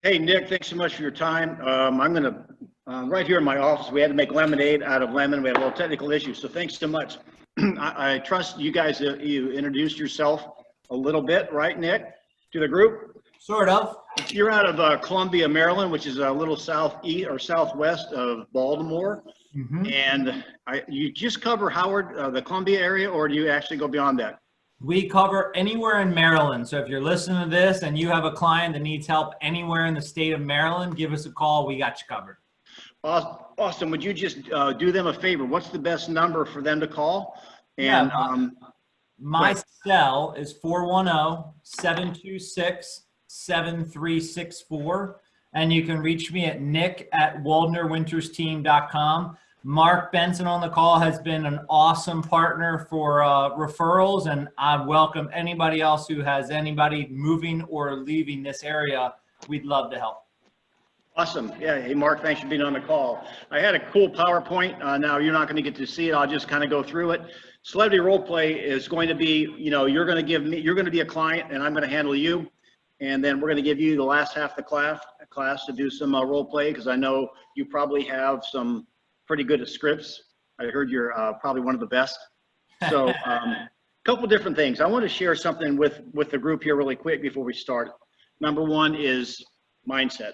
Hey, Nick, thanks so much for your time. I'm going to, right here in my office, we had to make lemonade out of lemon. We had a little technical issue, so thanks so much. I trust you guys, you introduced yourself a little bit, right, Nick, to the group? Sort of. You're out of Columbia, Maryland, which is a little southeast or southwest of Baltimore. And you just cover Howard, the Columbia area, or do you actually go beyond that? We cover anywhere in Maryland. So if you're listening to this and you have a client that needs help anywhere in the state of Maryland, give us a call. We got you covered. Austin, would you just do them a favor? What's the best number for them to call? And my cell is 410-726-7364. And you can reach me at nick@waldnerwintersteam.com. Mark Benson on the call has been an awesome partner for referrals, and I welcome anybody else who has anybody moving or leaving this area. We'd love to help. Awesome. Yeah. Hey, Mark, thanks for being on the call. I had a cool PowerPoint. Now you're not going to get to see it. I'll just kind of go through it. Celebrity role play is going to be, you're going to be a client and I'm going to handle you. And then we're going to give you the last half of the class to do some role play, because I know you probably have some pretty good at scripts. I heard you're probably one of the best. So a couple different things. I want to share something with the group here really quick before we start. Number one is mindset.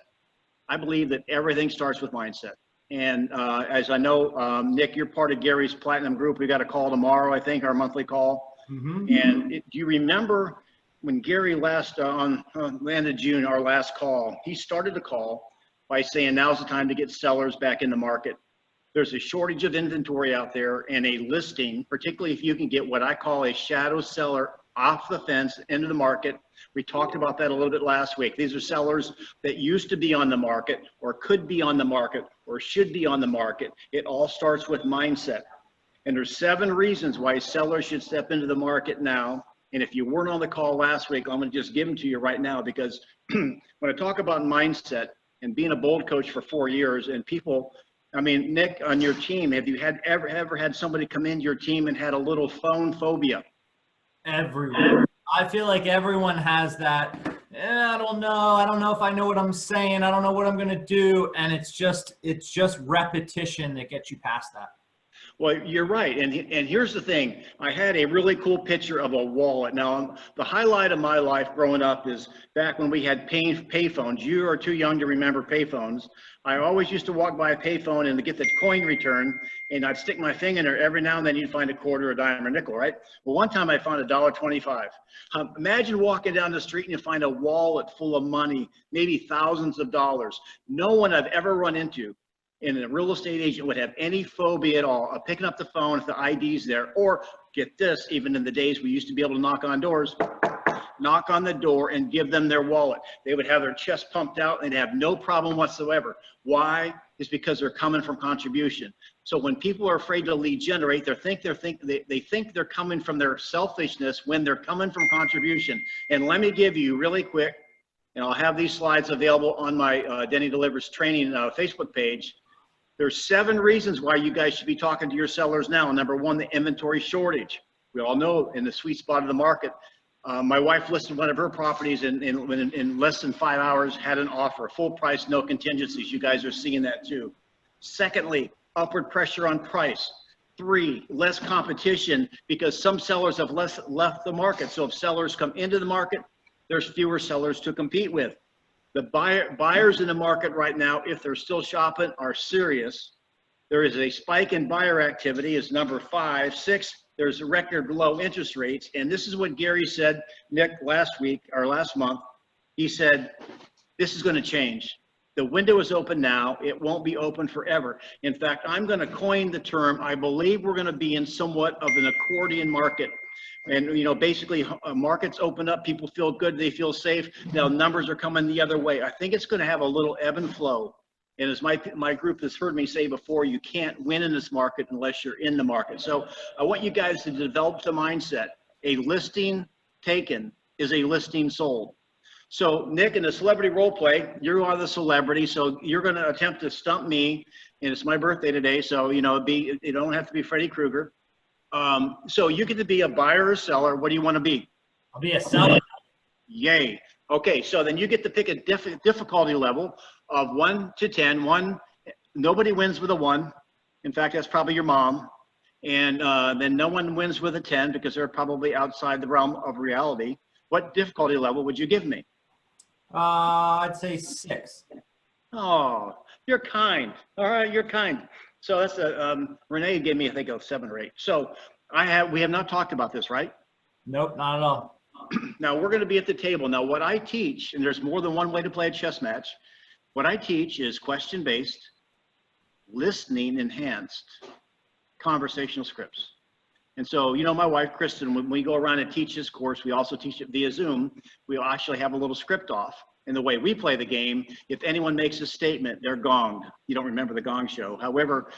I believe that everything starts with mindset. And as I know, Nick, you're part of Gary's Platinum group. We got a call tomorrow, I think, our monthly call. And do you remember when Gary last on the end of June, our last call, he started the call by saying, now's the time to get sellers back in the market. There's a shortage of inventory out there, and a listing, particularly if you can get what I call a shadow seller off the fence into the market. We talked about that a little bit last week. These are sellers that used to be on the market or could be on the market or should be on the market. It all starts with mindset. And there's 7 reasons why sellers should step into the market now. And if you weren't on the call last week, I'm going to just give them to you right now, because when I talk about mindset and being a bold coach for 4 years, and people, I mean, Nick, on your team, have you ever had somebody come into your team and had a little phone phobia? Everyone. I feel like everyone has that. I don't know if I know what I'm saying. I don't know what I'm going to do. And it's just repetition that gets you past that. Well, you're right. And here's the thing. I had a really cool picture of a wallet. Now, the highlight of my life growing up is back when we had payphones. You are too young to remember payphones. I always used to walk by a payphone and to get the coin return, and I'd stick my finger in there. Every now and then you'd find a quarter, a dime, or a nickel, right? Well, one time I found $1.25. Imagine walking down the street and you find a wallet full of money, maybe thousands of dollars. No one I've ever run into and a real estate agent would have any phobia at all of picking up the phone if the ID's there, or get this, even in the days we used to be able to knock on doors, knock on the door and give them their wallet. They would have their chest pumped out and have no problem whatsoever. Why? It's because they're coming from contribution. So when people are afraid to lead generate, they think they're coming from their selfishness when they're coming from contribution. And let me give you really quick, and I'll have these slides available on my Denny Delivers training Facebook page. There's 7 reasons why you guys should be talking to your sellers now. Number 1, the inventory shortage. We all know in the sweet spot of the market. My wife listed one of her properties in less than 5 hours, had an offer, full price, no contingencies. You guys are seeing that too. Secondly, upward pressure on price. 3, less competition, because some sellers have left the market. So if sellers come into the market, there's fewer sellers to compete with. The buyers in the market right now, if they're still shopping, are serious. There is a spike in buyer activity is number 5. 6, there's record low interest rates. And this is what Gary said, Nick, last week or last month. He said, this is going to change. The window is open now. It won't be open forever. In fact, I'm going to coin the term. I believe we're going to be in somewhat of an accordion market. And, basically markets open up, people feel good, they feel safe. Now numbers are coming the other way. I think it's going to have a little ebb and flow. And as my group has heard me say before, you can't win in this market unless you're in the market. So I want you guys to develop the mindset. A listing taken is a listing sold. So Nick, in the celebrity role play, you are the celebrity. So you're going to attempt to stump me. And it's my birthday today. So, you don't have to be Freddy Krueger. So you get to be a buyer or seller. What do you want to be? I'll be a seller. Yay. Okay, so then you get to pick a difficulty level of 1 to 10. Nobody wins with a 1. In fact, that's probably your mom. And then no one wins with a 10 because they're probably outside the realm of reality. What difficulty level would you give me? I'd say 6. Oh, you're kind. All right, you're kind. So that's Renee gave me, I think, a 7 or 8. So we have not talked about this, right? Nope, not at all. Now we're going to be at the table. Now what I teach, and there's more than one way to play a chess match. What I teach is question-based, listening enhanced conversational scripts. And so, you know, my wife, Kristen, when we go around and teach this course, we also teach it via Zoom. We'll actually have a little script off. And the way we play the game, if anyone makes a statement, they're gonged. You don't remember the gong show. However,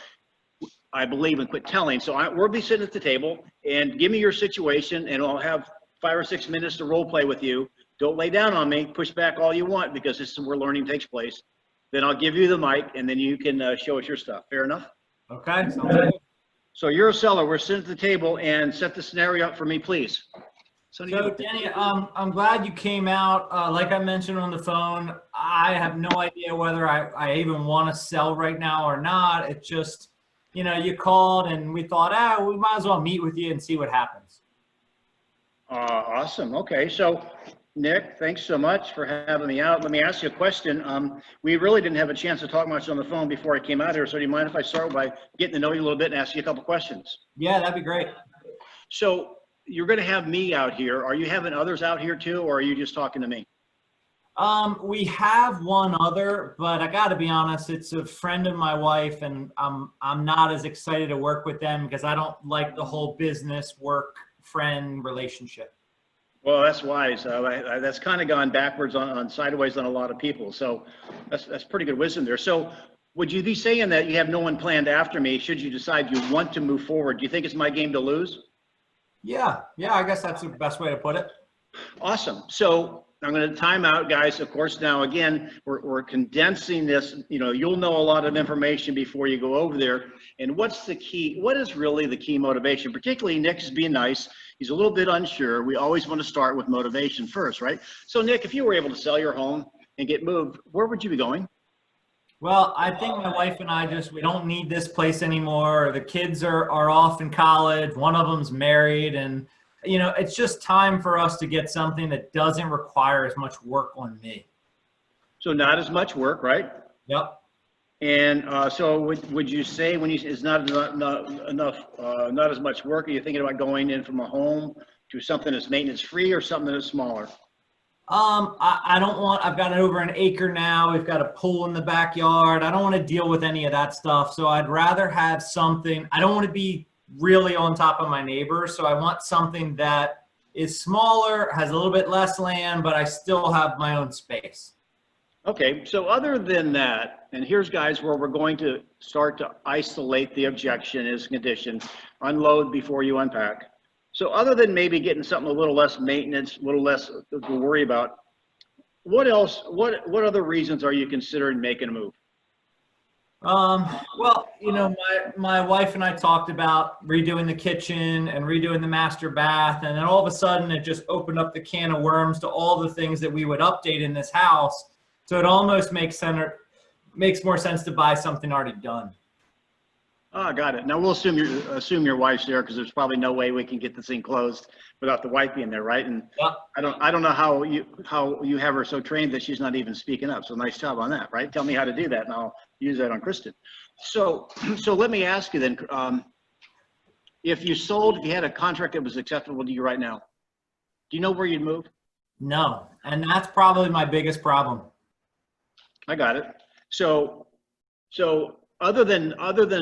I believe in quit telling. So we'll be sitting at the table and give me your situation and I'll have 5 or 6 minutes to role play with you. Don't lay down on me, push back all you want because this is where learning takes place. Then I'll give you the mic and then you can show us your stuff. Fair enough? Okay, sounds good. So you're a seller. We're sitting at the table and set the scenario up for me, please. So Danny, I'm glad you came out. Like I mentioned on the phone, I have no idea whether I even want to sell right now or not. It's just, you know, you called and we thought, we might as well meet with you and see what happens. Awesome. Okay. So Nick, thanks so much for having me out. Let me ask you a question. We really didn't have a chance to talk much on the phone before I came out here. So do you mind if I start by getting to know you a little bit and ask you a couple questions? Yeah, that'd be great. So you're going to have me out here. Are you having others out here too, or are you just talking to me? We have one other, but I got to be honest, it's a friend of my wife, and I'm not as excited to work with them because I don't like the whole business work friend relationship. Well, that's wise. That's kind of gone backwards on sideways on a lot of people. So that's pretty good wisdom there. So would you be saying that you have no one planned after me should you decide you want to move forward? Do you think it's my game to lose? Yeah, I guess that's the best way to put it. Awesome. So I'm going to time out, guys. Of course, now again, we're condensing this. You know, you'll know a lot of information before you go over there. And what's the key? What is really the key motivation? Particularly Nick's being nice. He's a little bit unsure. We always want to start with motivation first, right? So Nick, if you were able to sell your home and get moved, where would you be going? Well, I think my wife and I we don't need this place anymore. The kids are off in college. One of them's married, and you know, it's just time for us to get something that doesn't require as much work on me. So not as much work, right? Yep. And so would you say when it's not as much work, are you thinking about going in from a home to something that's maintenance free or something that's smaller? I don't want, I've got over an acre now. We've got a pool in the backyard. I don't want to deal with any of that stuff. So I'd rather have something, I don't want to be really on top of my neighbors. So I want something that is smaller, has a little bit less land, but I still have my own space. Okay, so other than that, and here's guys where we're going to start to isolate the objection as a condition, unload before you unpack. So other than maybe getting something a little less maintenance, a little less to worry about, what else, what other reasons are you considering making a move? Well, you know, my wife and I talked about redoing the kitchen and redoing the master bath. And then all of a sudden it just opened up the can of worms to all the things that we would update in this house. So it almost makes more sense to buy something already done. Oh, got it. Now we'll assume your wife's there because there's probably no way we can get this thing closed without the wife being there, right? And Yep. I don't know how you have her so trained that she's not even speaking up. So nice job on that, right? Tell me how to do that, and I'll use that on Kristen. So let me ask you then, if you had a contract that was acceptable to you right now, do you know where you'd move? No, and that's probably my biggest problem. I got it. So other than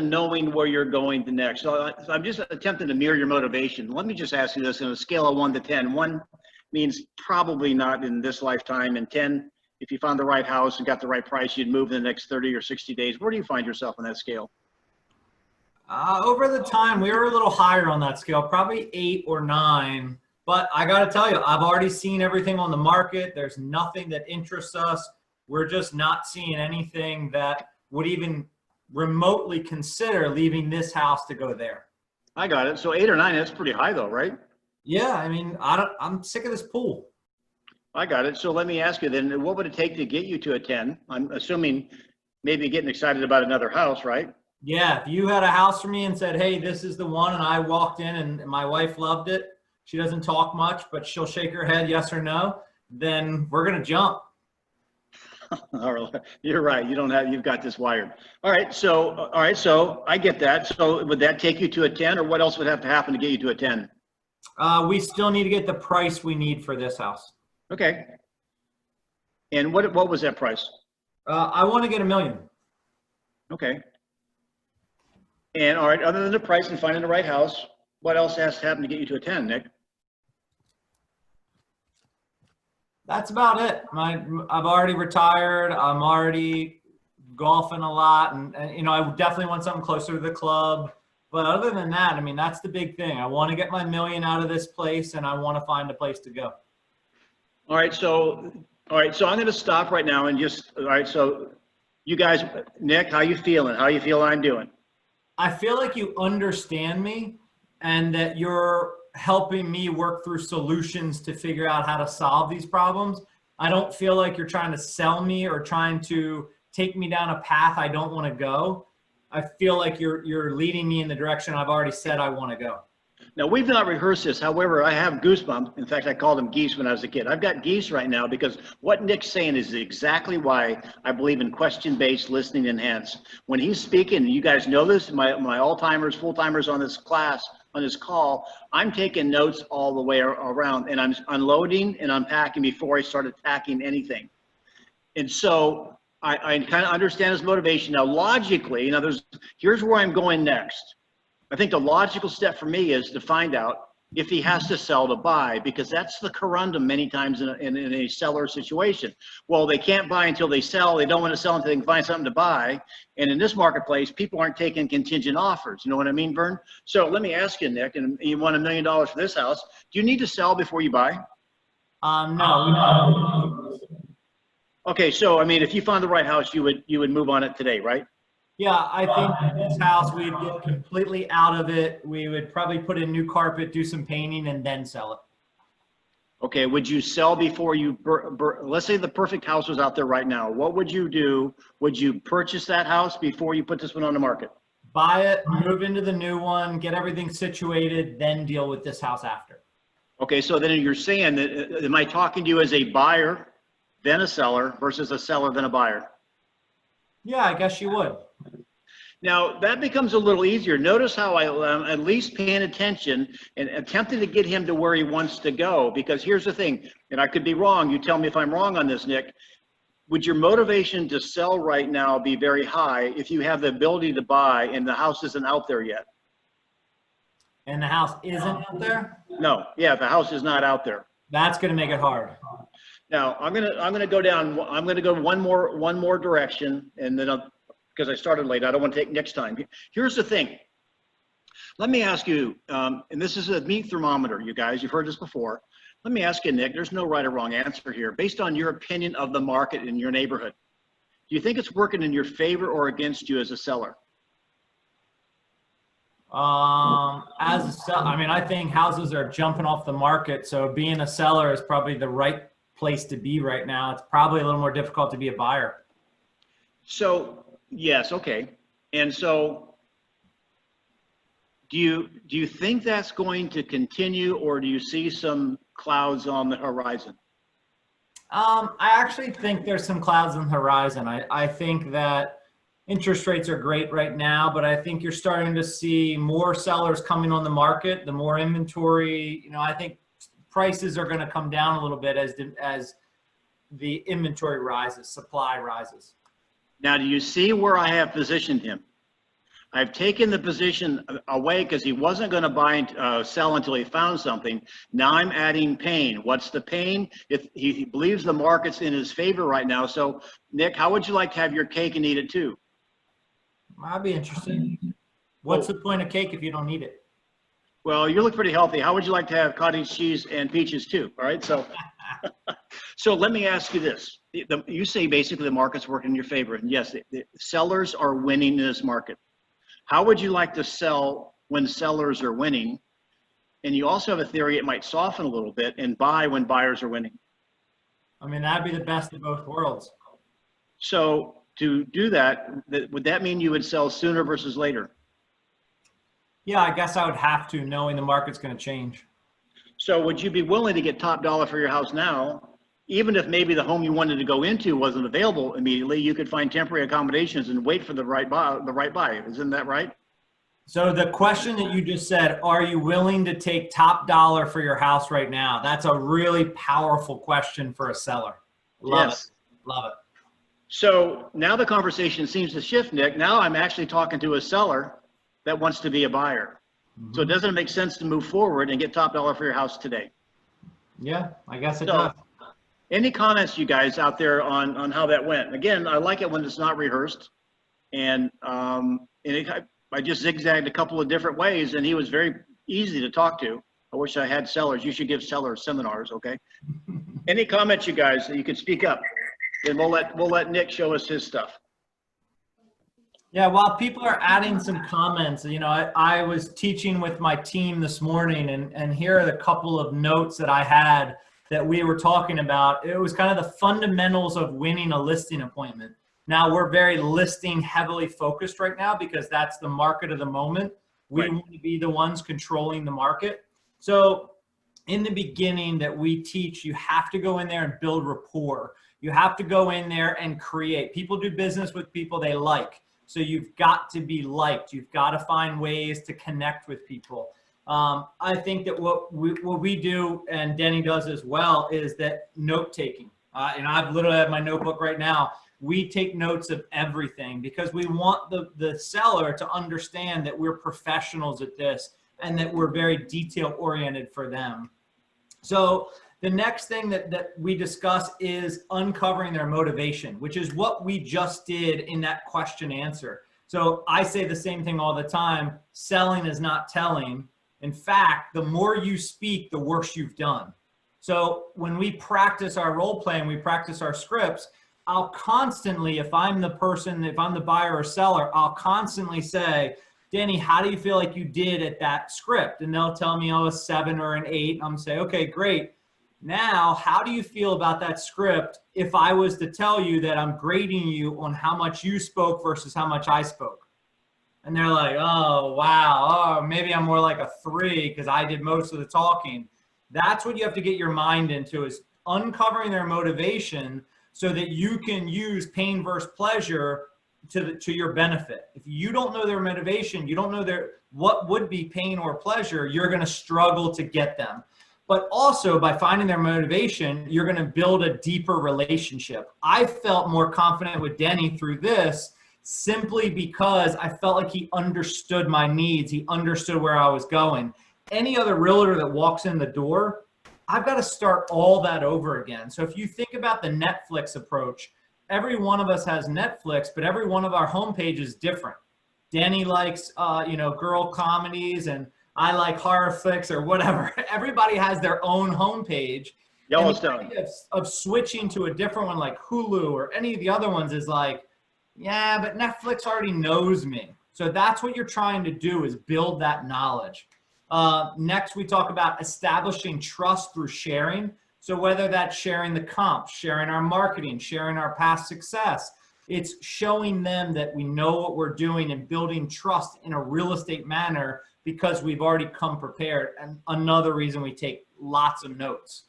knowing where you're going to next, so I'm just attempting to mirror your motivation. Let me just ask you this on a scale of 1 to 10. 1 means probably not in this lifetime, and 10, if you found the right house and got the right price, you'd move in the next 30 or 60 days. Where do you find yourself on that scale? Over the time, we were a little higher on that scale, probably 8 or 9. But I got to tell you, I've already seen everything on the market. There's nothing that interests us. We're just not seeing anything that would even remotely consider leaving this house to go there. I got it. So 8 or 9, that's pretty high though, right? Yeah, I mean, I'm sick of this pool. I got it. So let me ask you then, what would it take to get you to a 10? I'm assuming maybe getting excited about another house, right? Yeah, if you had a house for me and said, hey, this is the one, and I walked in and my wife loved it, she doesn't talk much, but she'll shake her head yes or no, then we're going to jump. All right. You're right. You've got this wired. All right. So I get that. So would that take you to a 10, or what else would have to happen to get you to a 10? We still need to get the price we need for this house. Okay. And what was that price? I want to get $1 million. Okay. And all right, other than the price and finding the right house, what else has to happen to get you to a 10, Nick? That's about it. I've already retired. I'm already golfing a lot, and you know, I definitely want something closer to the club. But other than that, I mean, that's the big thing. I want to get my $1 million out of this place, and I want to find a place to go. All right, so I'm going to stop right now and all right, so you guys, Nick, how you feeling? How you feel I'm doing? I feel like you understand me and that you're helping me work through solutions to figure out how to solve these problems. I don't feel like you're trying to sell me or trying to take me down a path I don't want to go. I feel like you're leading me in the direction I've already said I want to go. Now, we've not rehearsed this. However, I have goosebumps. In fact, I called them geese when I was a kid. I've got geese right now because what Nick's saying is exactly why I believe in question-based listening enhanced. When he's speaking, you guys know this, my all-timers, full-timers on this call, I'm taking notes all the way around, and I'm unloading and unpacking before I start attacking anything. And so I kind of understand his motivation. Now, logically, here's where I'm going next. I think the logical step for me is to find out if he has to sell to buy, because that's the corundum many times in a seller situation. Well, they can't buy until they sell. They don't want to sell until they can find something to buy. And in this marketplace, people aren't taking contingent offers. You know what I mean, Vern? So let me ask you, Nick, and you want $1 million for this house. Do you need to sell before you buy? No. Okay, so I mean, if you found the right house, you would move on it today, right? Yeah, I think this house, we'd get completely out of it. We would probably put in new carpet, do some painting, and then sell it. Okay, would you sell before you, let's say the perfect house was out there right now. What would you do? Would you purchase that house before you put this one on the market? Buy it, move into the new one, get everything situated, then deal with this house after. Okay, so then you're saying that, am I talking to you as a buyer, then a seller, versus a seller, then a buyer? Yeah, I guess you would. Now, that becomes a little easier. Notice how I'm at least paying attention and attempting to get him to where he wants to go. Because here's the thing, and I could be wrong. You tell me if I'm wrong on this, Nick. Would your motivation to sell right now be very high if you have the ability to buy and the house isn't out there yet? And the house isn't out there? No, yeah, the house is not out there. That's going to make it hard. Now, I'm gonna go down. I'm gonna go one more direction, and then because I started late, I don't want to take next time. Here's the thing. Let me ask you, and this is a meat thermometer, you guys. You've heard this before. Let me ask you, Nick. There's no right or wrong answer here. Based on your opinion of the market in your neighborhood, do you think it's working in your favor or against you as a seller? As a seller, I mean, I think houses are jumping off the market, so being a seller is probably the right place to be right now. It's probably a little more difficult to be a buyer. So yes, okay. And so do you think that's going to continue, or do you see some clouds on the horizon? I actually think there's some clouds on the horizon. I think that interest rates are great right now, but I think you're starting to see more sellers coming on the market, the more inventory. You know, I think prices are going to come down a little bit as the inventory rises, supply rises. Now, do you see where I have positioned him? I've taken the position away because he wasn't going to buy and sell until he found something. Now I'm adding pain. What's the pain? If he believes the market's in his favor right now. So, Nick, how would you like to have your cake and eat it too? I'd be interested. What's the point of cake if you don't need it? Well, you look pretty healthy. How would you like to have cottage cheese and peaches too? All right. So, so let me ask you this. You say basically the market's working in your favor. And yes, the sellers are winning in this market. How would you like to sell when sellers are winning? And you also have a theory it might soften a little bit and buy when buyers are winning. I mean, that'd be the best of both worlds. So to do that, would that mean you would sell sooner versus later? Yeah, I guess I would have to, knowing the market's going to change. So would you be willing to get top dollar for your house now, even if maybe the home you wanted to go into wasn't available immediately? You could find temporary accommodations and wait for the right buy. Isn't that right? So the question that you just said, are you willing to take top dollar for your house right now? That's a really powerful question for a seller. Love Yes. it. Love it. So now the conversation seems to shift, Nick. Now I'm actually talking to a seller that wants to be a buyer. So it doesn't make sense to move forward and get top dollar for your house today. Yeah, I guess it So, does. any comments, you guys out there, on how that went? Again, I like it when it's not rehearsed. And I just zigzagged a couple of different ways, and he was very easy to talk to. I wish I had sellers. You should give sellers seminars, okay? Any comments, you guys, that you could speak up? And we'll let Nick show us his stuff. Yeah, while people are adding some comments, you know, I was teaching with my team this morning, and here are the couple of notes that I had that we were talking about. It was kind of the fundamentals of winning a listing appointment. Now, we're very listing heavily focused right now because that's the market of the moment. We want to be the ones controlling the market. So in the beginning that we teach, you have to go in there and build rapport. You have to go in there and create. People do business with people they like. So you've got to be liked. You've got to find ways to connect with people. I think that what we do, and Denny does as well, is that note taking. And I've literally have my notebook right now. We take notes of everything because we want the seller to understand that we're professionals at this and that we're very detail oriented for them. So the next thing that we discuss is uncovering their motivation, which is what we just did in that question answer. So I say the same thing all the time. Selling is not telling. In fact, the more you speak, the worse you've done. So when we practice our role playing, we practice our scripts, I'll constantly, if I'm the person, if I'm the buyer or seller, I'll constantly say, Danny, how do you feel like you did at that script? And they'll tell me, oh, a 7 or an 8. I'm say, okay, great. Now, how do you feel about that script if I was to tell you that I'm grading you on how much you spoke versus how much I spoke? And they're like, oh, wow, oh, maybe I'm more like a 3 because I did most of the talking. That's what you have to get your mind into, is uncovering their motivation so that you can use pain versus pleasure to your benefit. If you don't know their motivation, you don't know what would be pain or pleasure, you're going to struggle to get them. But also by finding their motivation, you're going to build a deeper relationship. I felt more confident with Denny through this simply because I felt like he understood my needs. He understood where I was going. Any other realtor that walks in the door, I've got to start all that over again. So if you think about the Netflix approach, every one of us has Netflix, but every one of our homepage is different. Denny likes, girl comedies, and I like horror flicks or whatever. Everybody has their own homepage. Yellowstone. Of switching to a different one like Hulu or any of the other ones is like, yeah, but Netflix already knows me. So that's what you're trying to do, is build that knowledge. Next, we talk about establishing trust through sharing. So whether that's sharing the comps, sharing our marketing, sharing our past success, it's showing them that we know what we're doing and building trust in a real estate manner because we've already come prepared. And another reason we take lots of notes.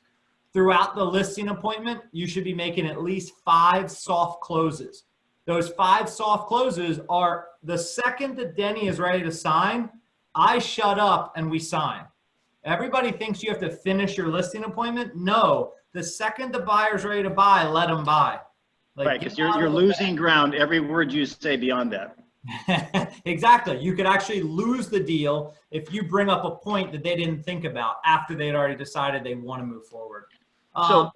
Throughout the listing appointment, you should be making at least 5 soft closes. Those 5 soft closes are the second that Denny is ready to sign, I shut up and we sign. Everybody thinks you have to finish your listing appointment. No, the second the buyer's ready to buy, let them buy. Right, because you're losing ground every word you say beyond that. Exactly. You could actually lose the deal if you bring up a point that they didn't think about after they had already decided they want to move forward. So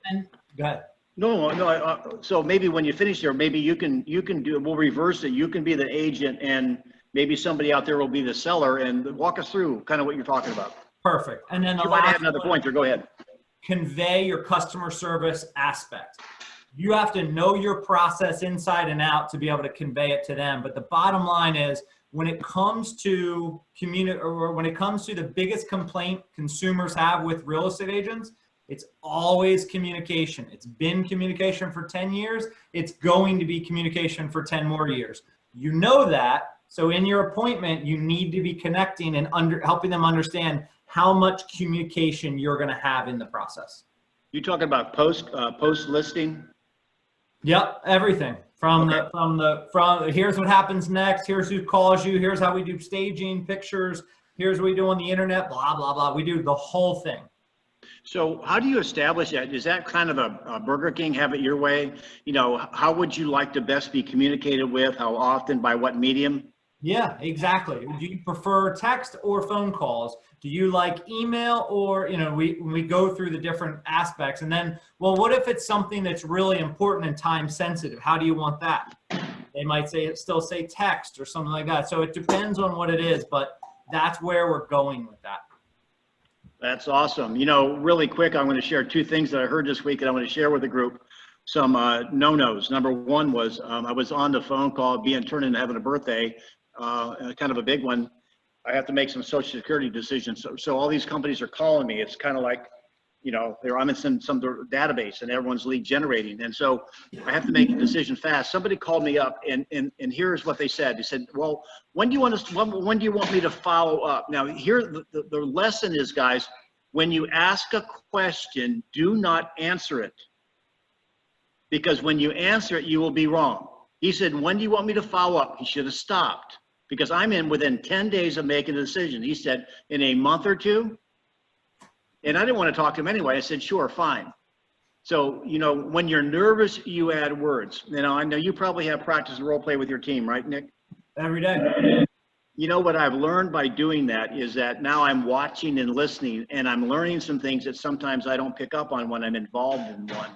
Go ahead. No. So maybe when you finish there, maybe you can do. We'll reverse it. You can be the agent, and maybe somebody out there will be the seller, and walk us through kind of what you're talking about. Perfect. And then you might have another point there. Go ahead. Convey your customer service aspect. You have to know your process inside and out to be able to convey it to them. But the bottom line is, when it comes to when it comes to the biggest complaint consumers have with real estate agents, It's always communication. It's been communication for 10 years. It's going to be communication for 10 more years. You know that. So in your appointment, you need to be connecting and helping them understand how much communication you're going to have in the process. You talking about post listing? Yep, everything from here's what happens next. Here's who calls you. Here's how we do staging, pictures. Here's what we do on the internet. Blah blah blah. We do the whole thing. So how do you establish that? Is that kind of a Burger King, have it your way? You know, how would you like to best be communicated with? How often? By what medium? Yeah, exactly. Do you prefer text or phone calls? Do you like email, or, you know, we go through the different aspects, and then, well, what if it's something that's really important and time sensitive? How do you want that? They might still say text or something like that. So it depends on what it is, but that's where we're going with that. That's awesome. You know, really quick, I'm going to share two things that I heard this week, and I'm going to share with the group some no-nos. Number one was I was on the phone call, being turned into having a birthday, kind of a big one. I have to make some Social Security decisions. So all these companies are calling me. It's kind of like, you know, I'm in some database and everyone's lead generating. And so I have to make a decision fast. Somebody called me up and here's what they said. They said, well, when do you want me to follow up? Now here, the lesson is, guys, when you ask a question, do not answer it. Because when you answer it, you will be wrong. He said, when do you want me to follow up? He should have stopped, because I'm within 10 days of making a decision. He said, in a month or two. And I didn't want to talk to him anyway. I said, sure, fine. So, you know, when you're nervous, you add words. You know, I know you probably have practice and role play with your team, right, Nick? Every day. You know, what I've learned by doing that is that now I'm watching and listening, and I'm learning some things that sometimes I don't pick up on when I'm involved in one.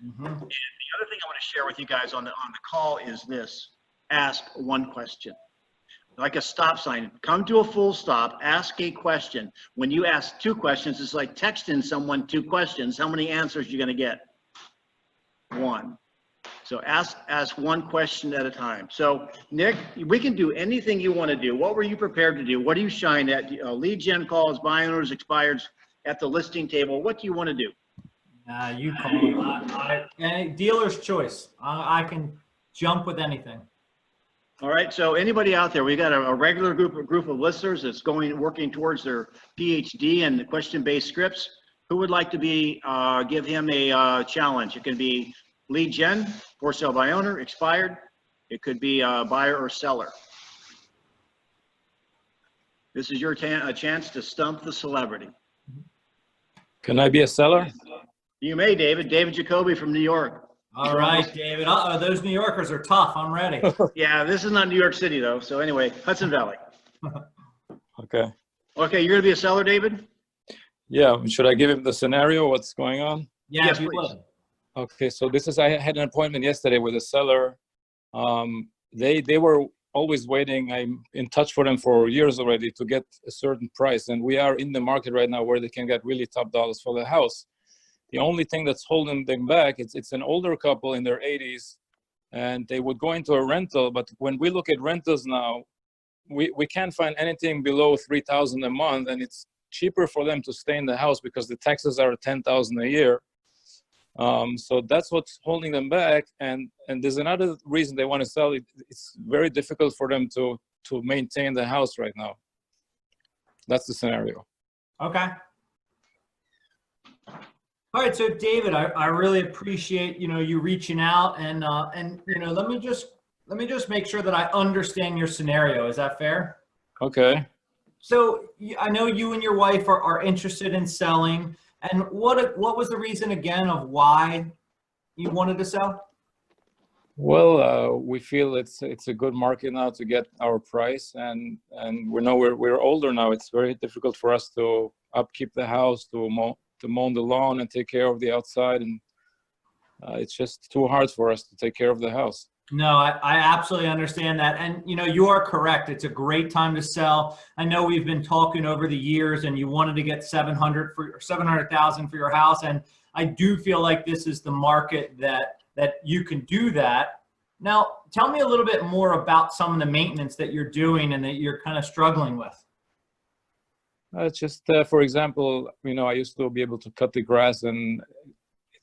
Mm-hmm. And the other thing I want to share with you guys on the call is this: ask one question. Like a stop sign, come to a full stop, ask a question. When you ask two questions, it's like texting someone two questions. How many answers are you going to get? One. So ask one question at a time. So Nick, we can do anything you want to do. What were you prepared to do? What do you shine at? Lead gen calls, buy owners, expireds, at the listing table. What do you want to do? You call it. Dealer's choice. I can jump with anything. All right. So anybody out there, we got a regular group of listeners that's working towards their PhD in question-based scripts. Who would like to give him a challenge? It can be lead gen, for sale by owner, expired. It could be buyer or seller. This is your chance to stump the celebrity. Can I be a seller? You may, David. David Jacoby from New York. All right, David. Those New Yorkers are tough. I'm ready. Yeah, this is not New York City, though. So anyway, Hudson Valley. Okay. Okay, you're going to be a seller, David? Yeah. Should I give him the scenario, what's going on? Yeah, yes, please. Please. Okay, so I had an appointment yesterday with a seller. They were always waiting. I'm in touch for them for years already to get a certain price. And we are in the market right now where they can get really top dollars for the house. The only thing that's holding them back, it's an older couple in their 80s, and they would go into a rental. But when we look at rentals now, we can't find anything below $3,000 a month, and it's cheaper for them to stay in the house because the taxes are $10,000 a year. So that's what's holding them back. And there's another reason they want to sell it. It's very difficult for them to maintain the house right now. That's the scenario. Okay. All right, so David, I really appreciate, you reaching out, and let me just make sure that I understand your scenario. Is that fair? Okay. So I know you and your wife are interested in selling, and what was the reason again of why you wanted to sell? Well, we feel it's a good market now to get our price, and we know we're older now. It's very difficult for us to upkeep the house, to mow the lawn and take care of the outside, and it's just too hard for us to take care of the house. No, I absolutely understand that. And you are correct. It's a great time to sell. I know we've been talking over the years, and you wanted to get 700,000 for your house. And I do feel like this is the market that you can do that. Now, tell me a little bit more about some of the maintenance that you're doing and that you're kind of struggling with. Just for example, I used to be able to cut the grass, and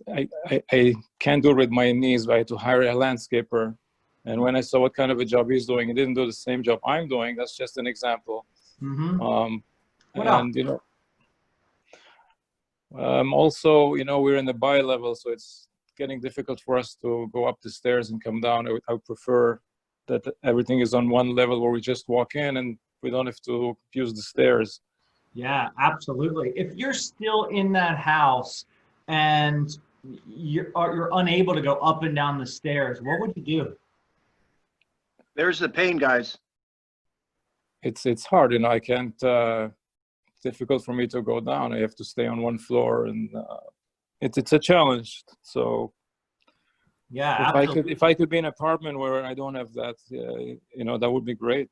I can't do it with my knees. I had to hire a landscaper. And when I saw what kind of a job he's doing, he didn't do the same job I'm doing. That's just an example. Mm-hmm. What And, also, we're in the bi-level, so it's getting difficult for us to go up the stairs and come down. I would prefer that everything is on one level where we just walk in and we don't have to use the stairs. Yeah, absolutely. If you're still in that house and you're unable to go up and down the stairs, what would you do? There's the pain, guys. It's hard, I can't. Difficult for me to go down. I have to stay on one floor, and it's a challenge. So Yeah, if I could be in an apartment where I don't have that, that would be great.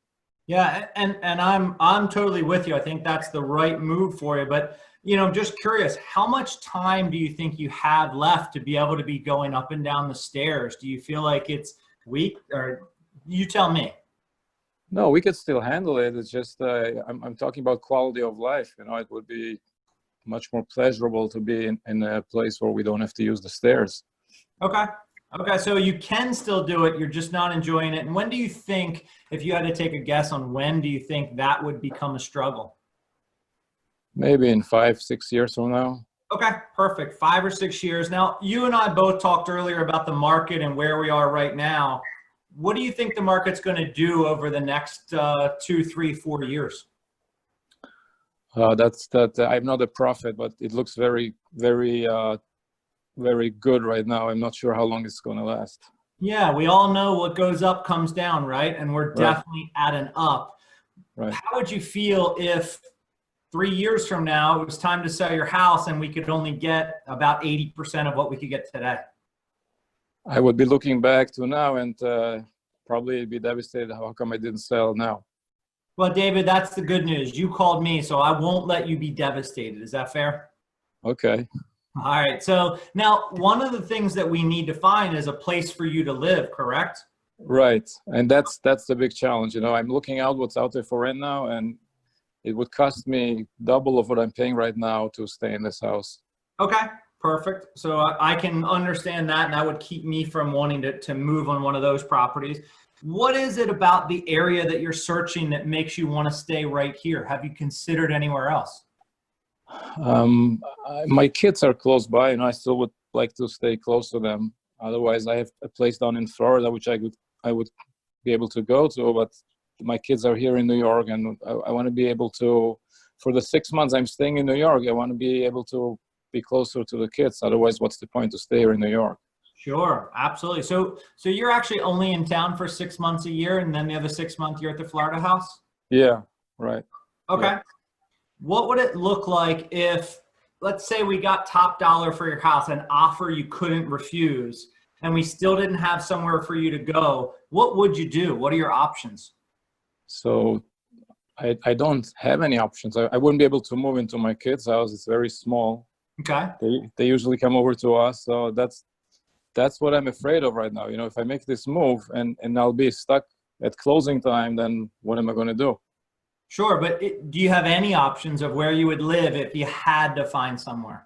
Yeah, and I'm totally with you. I think that's the right move for you. But I'm just curious, how much time do you think you have left to be able to be going up and down the stairs? Do you feel like it's weak, or you tell me? No, we could still handle it. It's just I'm talking about quality of life. It would be much more pleasurable to be in a place where we don't have to use the stairs. Okay. Okay, so you can still do it. You're just not enjoying it. And when do you think, if you had to take a guess on when do you think that would become a struggle? Maybe in 5-6 years from now. Okay, perfect. 5 or 6 years. Now, you and I both talked earlier about the market and where we are right now. What do you think the market's going to do over the next 2, 3, 4 years? I'm not a prophet, but it looks very, very, very good right now. I'm not sure how long it's going to last. Yeah, we all know what goes up comes down, right? And we're definitely at an up. Right. How would you feel if 3 years from now it was time to sell your house and we could only get about 80% of what we could get today? I would be looking back to now and probably be devastated. How come I didn't sell now? Well, David, that's the good news. You called me, so I won't let you be devastated. Is that fair? Okay. All right. So now one of the things that we need to find is a place for you to live, correct? Right. And that's the big challenge. I'm looking out what's out there for rent now, and it would cost me double of what I'm paying right now to stay in this house. Okay. Perfect. So I can understand that, and that would keep me from wanting to move on one of those properties. What is it about the area that you're searching that makes you want to stay right here? Have you considered anywhere else? My kids are close by, and I still would like to stay close to them. Otherwise, I have a place down in Florida which I would be able to go to, but my kids are here in New York, and I want to be able to, for the 6 months I'm staying in New York, I want to be able to be closer to the kids. Otherwise, what's the point to stay here in New York? Sure, absolutely. So you're actually only in town for 6 months a year, and then the other 6 months you're at the Florida house? Yeah, right. Okay. Yeah. What would it look like if, let's say we got top dollar for your house, an offer you couldn't refuse, and we still didn't have somewhere for you to go? What would you do? What are your options? So I don't have any options. I wouldn't be able to move into my kids' house. It's very small. Okay. They usually come over to us. So that's what I'm afraid of right now. If I make this move and I'll be stuck at closing time, then what am I going to do? Sure, but do you have any options of where you would live if you had to find somewhere?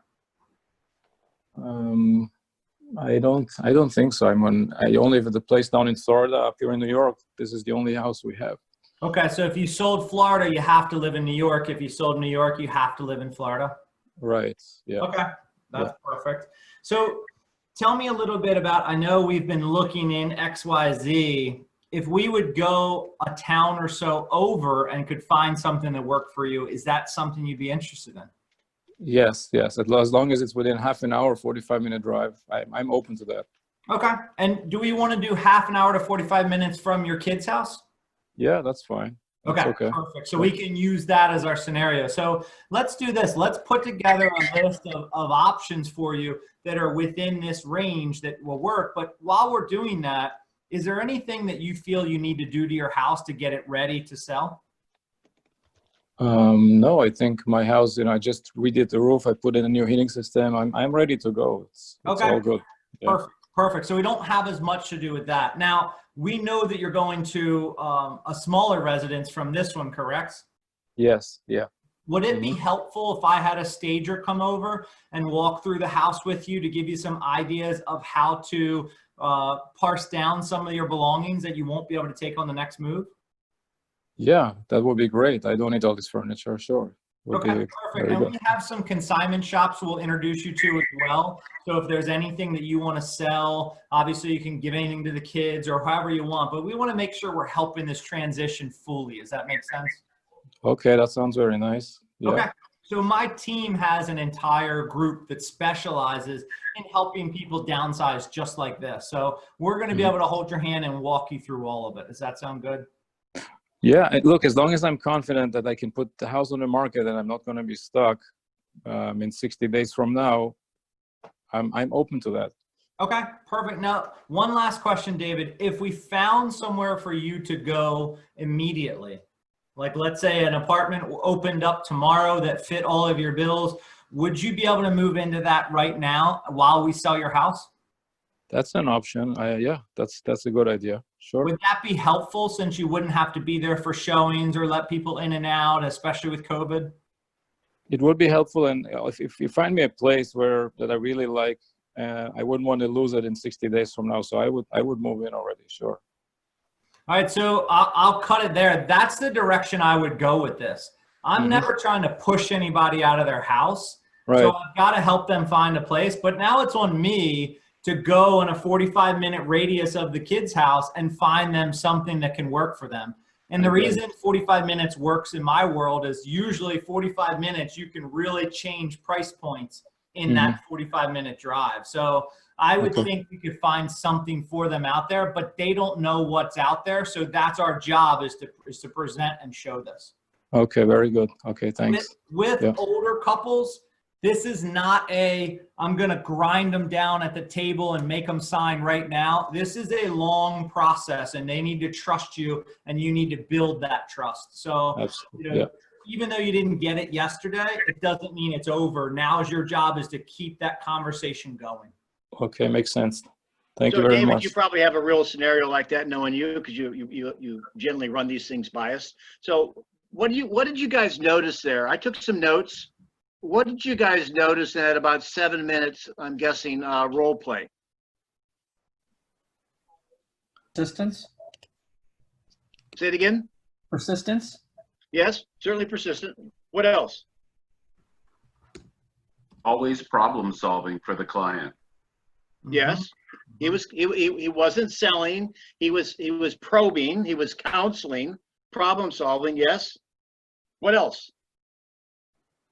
I don't think so. I only have the place down in Florida. Up here in New York, this is the only house we have. Okay, so if you sold Florida, you have to live in New York. If you sold New York, you have to live in Florida. Right. Yeah. Okay, that's perfect. So tell me a little bit about, I know we've been looking in XYZ. If we would go a town or so over and could find something that worked for you, is that something you'd be interested in? Yes. As long as it's within half an hour, 45-minute drive, I'm open to that. Okay. And do we want to do half an hour to 45 minutes from your kid's house? Yeah, that's fine. That's okay, perfect. So we can use that as our scenario. So let's do this. Let's put together a list of options for you that are within this range that will work. But while we're doing that, is there anything that you feel you need to do to your house to get it ready to sell? No, I think my house, I just redid the roof. I put in a new heating system. I'm ready to go. It's all good. Yeah. Perfect. So we don't have as much to do with that. Now, we know that you're going to a smaller residence from this one, correct? Yes. Yeah. Would it be helpful if I had a stager come over and walk through the house with you to give you some ideas of how to parse down some of your belongings that you won't be able to take on the next move? Yeah, that would be great. I don't need all this furniture. Sure. Would Okay, be perfect. very And good. we have some consignment shops we'll introduce you to as well. So if there's anything that you want to sell, obviously you can give anything to the kids or however you want, but we want to make sure we're helping this transition fully. Does that make sense? Okay, that sounds very nice. Yeah. Okay. So my team has an entire group that specializes in helping people downsize just like this. So we're going to be able to hold your hand and walk you through all of it. Does that sound good? Yeah, look, as long as I'm confident that I can put the house on the market and I'm not going to be stuck in 60 days from now, I'm open to that. Okay, perfect. Now, one last question, David. If we found somewhere for you to go immediately, like let's say an apartment opened up tomorrow that fit all of your bills, would you be able to move into that right now while we sell your house? That's an option. Yeah, that's a good idea. Sure. Would that be helpful since you wouldn't have to be there for showings or let people in and out, especially with COVID? It would be helpful, and if you find me a place that I really like, I wouldn't want to lose it in 60 days from now. So I would move in already. Sure. All right, so I'll cut it there. That's the direction I would go with this. I'm never trying to push anybody out of their house. Right. So I've got to help them find a place. But now it's on me to go in a 45-minute radius of the kid's house and find them something that can work for them. And the reason 45 minutes works in my world is usually 45 minutes, you can really change price points in that 45-minute drive. So I would think we could find something for them out there, but they don't know what's out there. So that's our job, is to present and show this. Okay, very good. Okay, thanks. With older couples, this is not I'm going to grind them down at the table and make them sign right now. This is a long process, and they need to trust you, and you need to build that trust. So, even though you didn't get it yesterday, it doesn't mean it's over. Now your job is to keep that conversation going. Okay, makes sense. Thank So you very David, much. you probably have a real scenario like that, knowing you, because you generally run these things by us. So what did you guys notice there? I took some notes. What did you guys notice at about 7 minutes, I'm guessing, role play? Persistence. Say it again. Persistence. Yes, certainly persistent. What else? Always problem solving for the client. Yes. He wasn't selling. He was probing. He was counseling, problem solving. Yes. What else?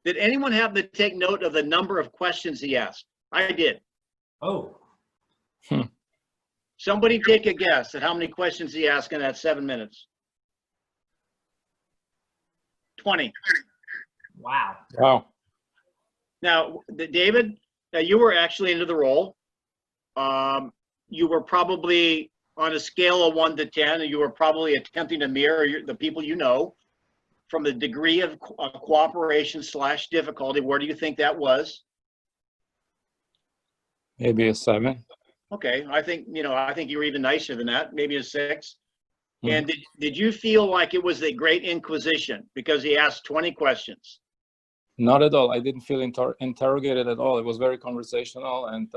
Did anyone have to take note of the number of questions he asked? I did. Oh. Somebody take a guess at how many questions he asked in that 7 minutes. 20. Wow. Wow. Now, David, you were actually into the role. You were probably on a scale of 1 to 10, and you were probably attempting to mirror the people you know from the degree of cooperation / difficulty. Where do you think that was? Maybe a 7. Okay, I think you were even nicer than that, maybe a 6. And did you feel like it was the Great Inquisition because he asked 20 questions? Not at all. I didn't feel interrogated at all. It was very conversational, and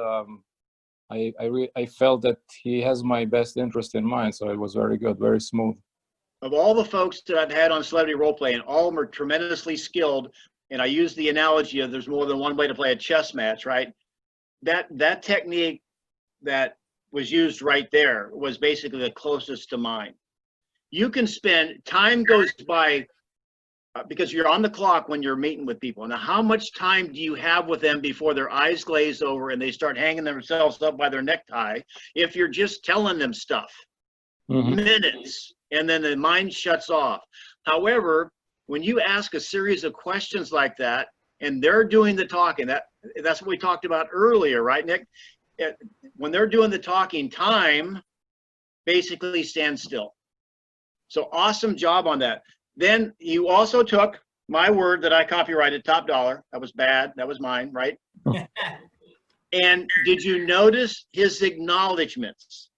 I felt that he has my best interest in mind. So it was very good, very smooth. Of all the folks that I've had on Celebrity Role Play, and all of them are tremendously skilled, and I use the analogy of there's more than one way to play a chess match, right? That technique that was used right there was basically the closest to mine. You can spend, time goes by because you're on the clock when you're meeting with people. Now, how much time do you have with them before their eyes glaze over and they start hanging themselves up by their necktie? If you're just telling them stuff, minutes, and then the mind shuts off. However, when you ask a series of questions like that, and they're doing the talking, that's what we talked about earlier, right, Nick? When they're doing the talking, time basically stands still. So awesome job on that. Then you also took my word that I copyrighted, top dollar. That was bad. That was mine, right? And did you notice his acknowledgments?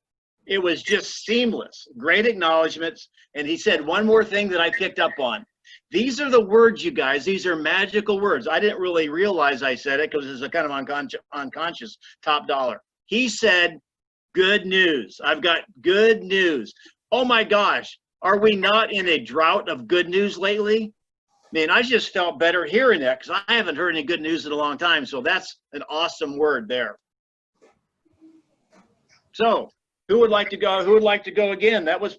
It was just seamless. Great acknowledgments. And he said one more thing that I picked up on. These are the words, you guys. These are magical words. I didn't really realize I said it because it's a kind of unconscious top dollar. He said, good news. I've got good news. Oh my gosh. Are we not in a drought of good news lately? Man, I just felt better hearing that because I haven't heard any good news in a long time. So that's an awesome word there. So who would like to go? Who would like to go again? That was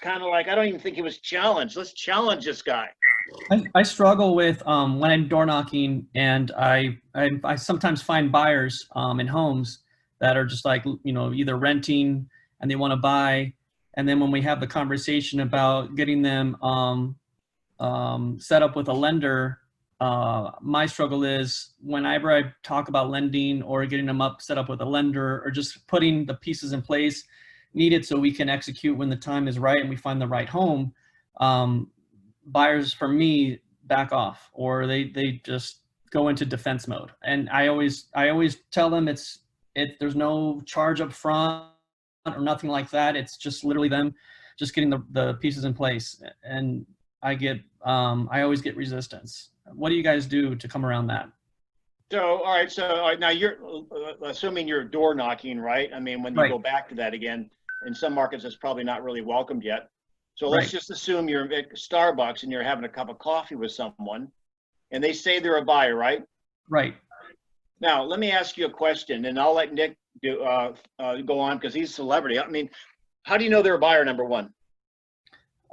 kind of like, I don't even think he was challenged. Let's challenge this guy. I struggle with when I'm door knocking, and I sometimes find buyers in homes that are just like, you know, either renting and they want to buy, and then when we have the conversation about getting them set up with a lender, my struggle is whenever I talk about lending or getting them set up with a lender or just putting the pieces in place needed so we can execute when the time is right and we find the right home, buyers for me back off, or they just go into defense mode. And I always tell them there's no charge up front or nothing like that. It's just literally them just getting the pieces in place. And I always get resistance. What do you guys do to come around that? So, all right. Now you're assuming you're door knocking, right? I mean, when you Right. go back to that again, in some markets, it's probably not really welcomed yet. So let's Right. just assume you're at Starbucks and you're having a cup of coffee with someone and they say they're a buyer, right? Right. Now, let me ask you a question and I'll let Nick go on because he's a celebrity. I mean, how do you know they're a buyer, number one?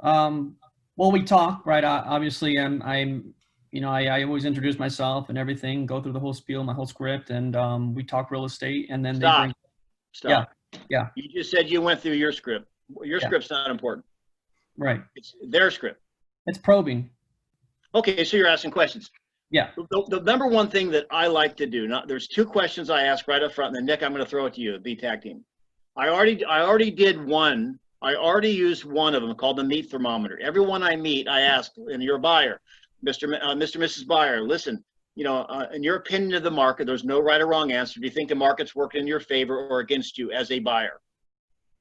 Well, we talk, right? Obviously, I'm, you know, I always introduce myself and everything, go through the whole spiel, my whole script, and we talk real estate, and then they Stop. bring. Stop. Yeah. You just said you went through your script. Your Yeah. script's not important. Right. It's their script. It's probing. Okay, so you're asking questions. Yeah. The number one thing that I like to do, there's two questions I ask right up front, and then Nick, I'm going to throw it to you, the tag team. I already did one. I already used one of them called the meat thermometer. Everyone I meet, I ask, and you're a buyer, Mr. Mrs. Buyer, listen, you know, in your opinion of the market, there's no right or wrong answer. Do you think the market's working in your favor or against you as a buyer?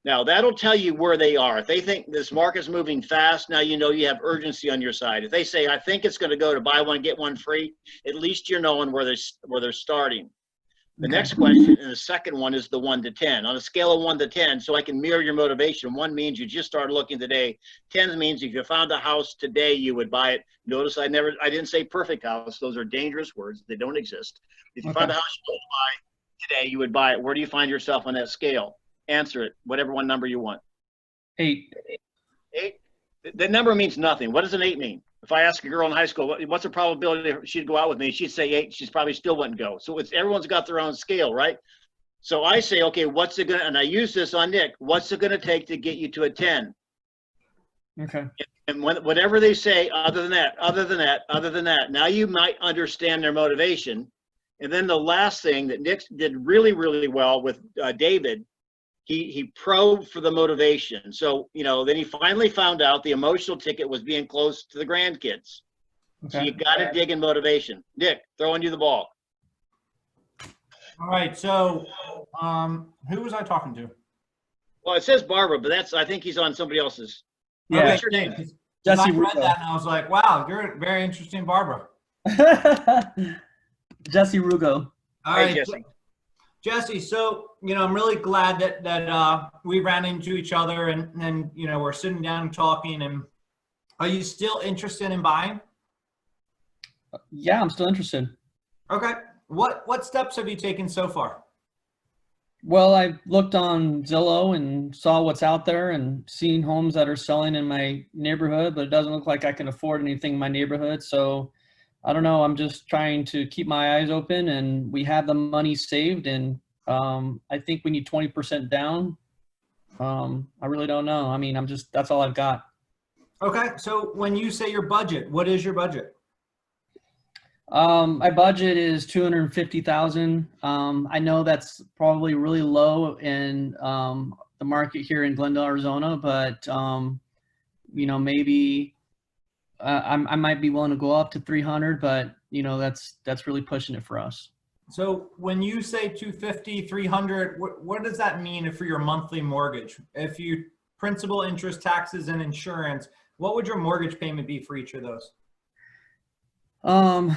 Now, that'll tell you where they are. If they think this market's moving fast, now you know you have urgency on your side. If they say, I think it's going to go to buy one, get one free, at least you're knowing where they're starting. The next question and the second one is the 1 to 10. On a scale of 1 to 10, so I can mirror your motivation. 1 means you just started looking today. 10 means if you found a house today, you would buy it. Notice I didn't say perfect house. Those are dangerous words. They don't exist. If you found a house you would buy today, you would buy it. Where do you find yourself on that scale? Answer it, whatever one number you want. 8. 8? That number means nothing. What does an 8 mean? If I ask a girl in high school, what's the probability she'd go out with me? She'd say 8. She's probably still wouldn't go. So everyone's got their own scale, right? So I say, okay, what's it gonna, and I use this on Nick, what's it gonna take to get you to a 10? Okay. And whatever they say, other than that, now you might understand their motivation. And then the last thing that Nick did really, really well with David, he probed for the motivation. So, you know, then he finally found out the emotional ticket was being close to the grandkids. So you got to dig in motivation. Nick, throwing you the ball. All right. So, who was I talking to? Well, it says Barbara, but I think he's on somebody else's. Yeah. What's your name? Jesse I Jesse read Russo. that and I was like, wow, you're very interesting, Barbara. Jesse Rugo. All Hey, right, Jesse. Jesse. So, you know, I'm really glad that we ran into each other and, you know, we're sitting down and talking. And are you still interested in buying? Yeah, I'm still interested. Okay. What steps have you taken so far? Well, I looked on Zillow and saw what's out there and seen homes that are selling in my neighborhood, but it doesn't look like I can afford anything in my neighborhood. So I don't know. I'm just trying to keep my eyes open, and we have the money saved, and I think we need 20% down. I really don't know. I mean, that's all I've got. Okay. So when you say your budget, what is your budget? My budget is 250,000. I know that's probably really low in the market here in Glendale, Arizona, but you know, maybe I might be willing to go up to 300, but you know, that's really pushing it for us. So when you say 250, 300, what does that mean for your monthly mortgage? If you principal, interest, taxes, and insurance, what would your mortgage payment be for each of those? I'm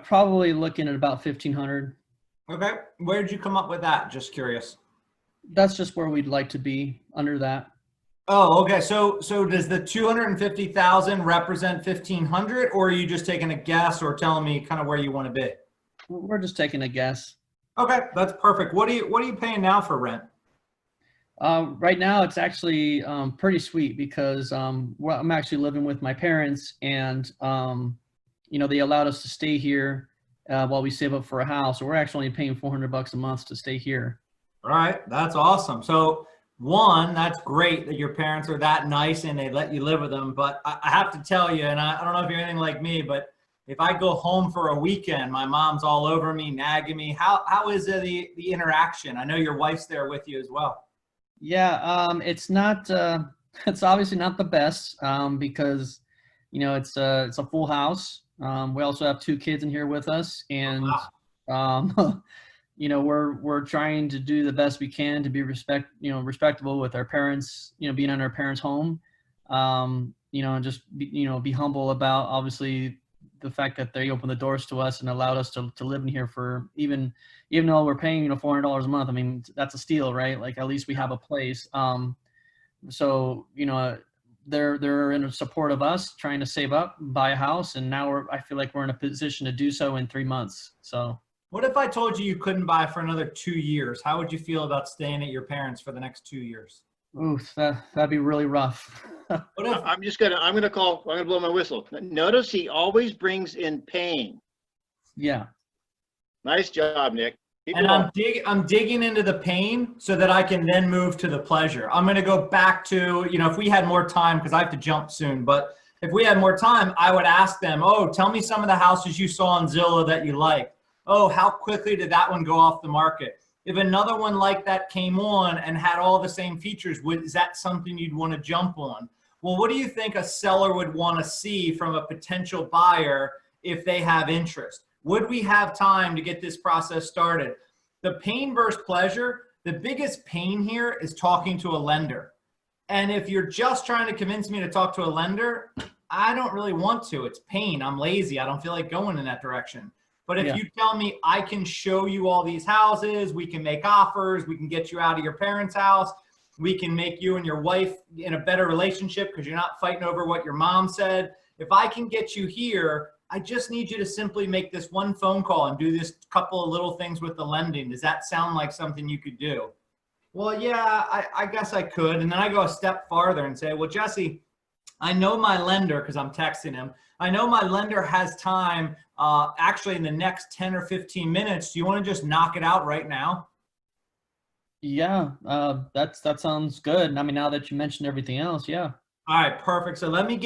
probably looking at about 1,500. Okay. Where did you come up with that? Just curious. That's just where we'd like to be under that. Oh, okay. So does the 250,000 represent 1,500, or are you just taking a guess or telling me kind of where you want to be? We're just taking a guess. Okay, that's perfect. What are you paying now for rent? Right now, it's actually pretty sweet because well, I'm actually living with my parents, and you know, they allowed us to stay here while we save up for a house. So we're actually only paying $400 a month to stay here. All right, that's awesome. So one, that's great that your parents are that nice and they let you live with them. But I have to tell you, and I don't know if you're anything like me, but if I go home for a weekend, my mom's all over me, nagging me. How is the interaction? I know your wife's there with you as well. Yeah, it's not. It's obviously not the best because you know it's a full house. We also have 2 kids in here with us, and you know we're trying to do the best we can to be respectable with our parents. You know, being in our parents' home. You know, and just be humble about obviously the fact that they opened the doors to us and allowed us to live in here for even though we're paying $400 a month. I mean, that's a steal, right? Like at least we have a place. So you know they're in support of us trying to save up, buy a house, and now I feel like we're in a position to do so in 3 months. So What if I told you you couldn't buy for another 2 years? How would you feel about staying at your parents for the next 2 years? oof, that'd be really rough. What if I'm gonna blow my whistle. Notice he always brings in pain. Yeah. Nice job, Nick. Keep And going. I'm digging into the pain so that I can then move to the pleasure. I'm going to go back to, if we had more time, because I have to jump soon, but if we had more time, I would ask them, oh, tell me some of the houses you saw on Zillow that you liked. Oh, how quickly did that one go off the market? If another one like that came on and had all the same features, is that something you'd want to jump on? Well, what do you think a seller would want to see from a potential buyer if they have interest? Would we have time to get this process started? The pain versus pleasure, the biggest pain here is talking to a lender. And if you're just trying to convince me to talk to a lender, I don't really want to. It's pain. I'm lazy. I don't feel like going in that direction. But if you tell me I can show you all these houses, we can make offers, we can get you out of your parents' house, we can make you and your wife in a better relationship because you're not fighting over what your mom said. If I can get you here, I just need you to simply make this one phone call and do this couple of little things with the lending. Does that sound like something you could do? Well, yeah, I guess I could. And then I go a step farther and say, well, Jesse, I know my lender, because I'm texting him, I know my lender has time actually in the next 10 or 15 minutes. Do you want to just knock it out right now? Yeah, that sounds good. I mean, now that you mentioned everything else, yeah. All right, perfect. So let me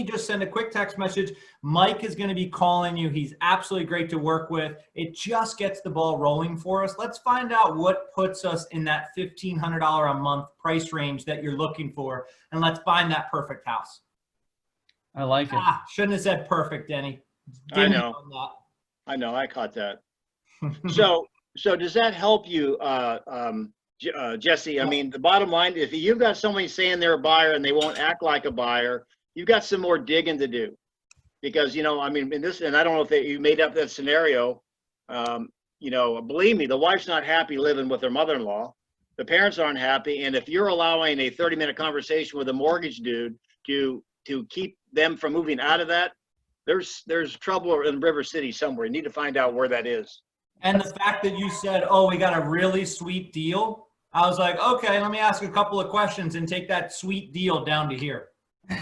just send a quick text message. Mike is going to be calling you. He's absolutely great to work with. It just gets the ball rolling for us. Let's find out what puts us in that $1,500 a month price range that you're looking for, and let's find that perfect house. I like it. Shouldn't have said perfect, Denny. I know. I caught that. So does that help you, Jesse? I mean, the bottom line, if you've got somebody saying they're a buyer and they won't act like a buyer, you've got some more digging to do. Because, I mean, in this, and I don't know if you made up that scenario, believe me, the wife's not happy living with her mother-in-law. The parents aren't happy. And if you're allowing a 30-minute conversation with a mortgage dude to keep them from moving out of that, there's trouble in River City somewhere. You need to find out where that is. And the fact that you said, oh, we got a really sweet deal, I was like, okay, let me ask a couple of questions and take that sweet deal down to here.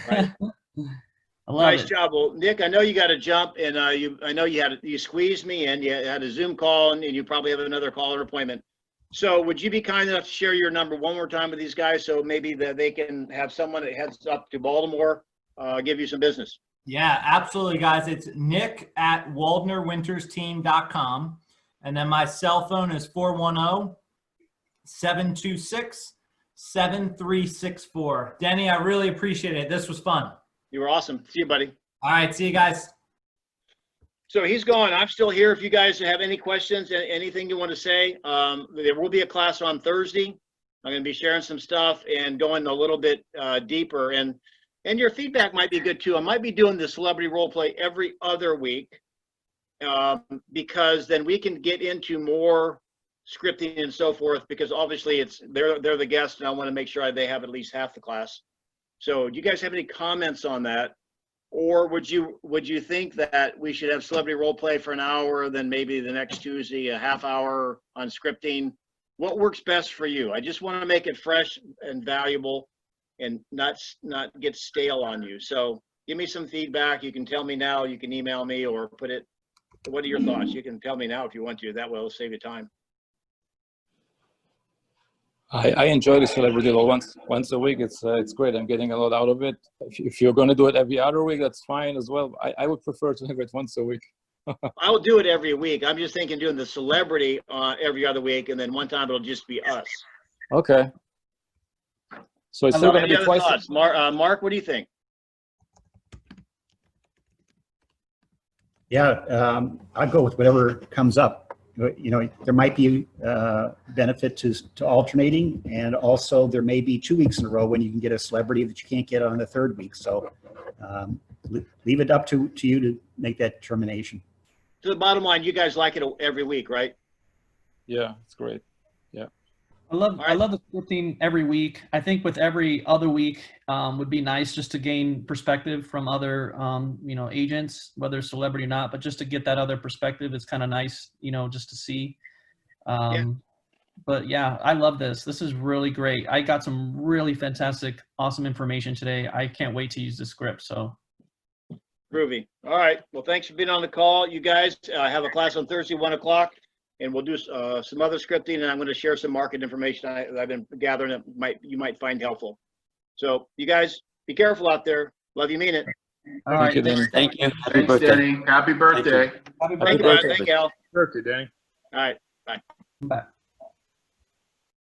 Right. Nice job. Well, Nick, I know you got to jump, and I know you squeezed me in. You had a Zoom call, and you probably have another call or appointment. So would you be kind enough to share your number one more time with these guys so maybe that they can have someone that heads up to Baltimore give you some business? Yeah, absolutely, guys. It's nick@waldnerwintersteam.com. And then my cell phone is 410-726-7364. Denny, I really appreciate it. This was fun. You were awesome. See you, buddy. All right. See you guys. So he's gone. I'm still here. If you guys have any questions, anything you want to say, there will be a class on Thursday. I'm going to be sharing some stuff and going a little bit deeper. And your feedback might be good too. I might be doing the celebrity role play every other week because then we can get into more scripting and so forth, because obviously they're the guests and I want to make sure they have at least half the class. So do you guys have any comments on that? Or would you think that we should have celebrity role play for an hour, then maybe the next Tuesday a half hour on scripting? What works best for you? I just want to make it fresh and valuable and not get stale on you. So give me some feedback. You can tell me now, you can email me or put it. What are your thoughts? You can tell me now if you want to. That will save you time. I enjoy the celebrity role once a week. It's great. I'm getting a lot out of it. If you're going to do it every other week, that's fine as well. I would prefer to have it once a week. I will do it every week. I'm just thinking doing the celebrity every other week, and then one time it'll just be us. Okay. So it's still going to be twice. Thoughts? Mark, what do you think? Yeah, I'd go with whatever comes up. You know, there might be benefit to alternating, and also there may be 2 weeks in a row when you can get a celebrity that you can't get on the third week. So leave it up to you to make that determination. So the bottom line, you guys like it every week, right? Yeah, it's great. Yeah. I love the scripting every week. I think with every other week would be nice just to gain perspective from other, agents, whether celebrity or not, but just to get that other perspective, it's kind of nice, just to see. But yeah, I love this. This is really great. I got some really fantastic, awesome information today. I can't wait to use the script. So. Groovy. All right. Well, thanks for being on the call. You guys have a class on Thursday, 1 o'clock. And we'll do some other scripting, and I'm going to share some market information I've been gathering that you might find helpful. So you guys be careful out there. Love you, mean it. All right. Thank you. Happy Thanks, birthday. Denny. Happy birthday. Happy Thank birthday. you, Al. Birthday, Danny. All right. Bye. Bye.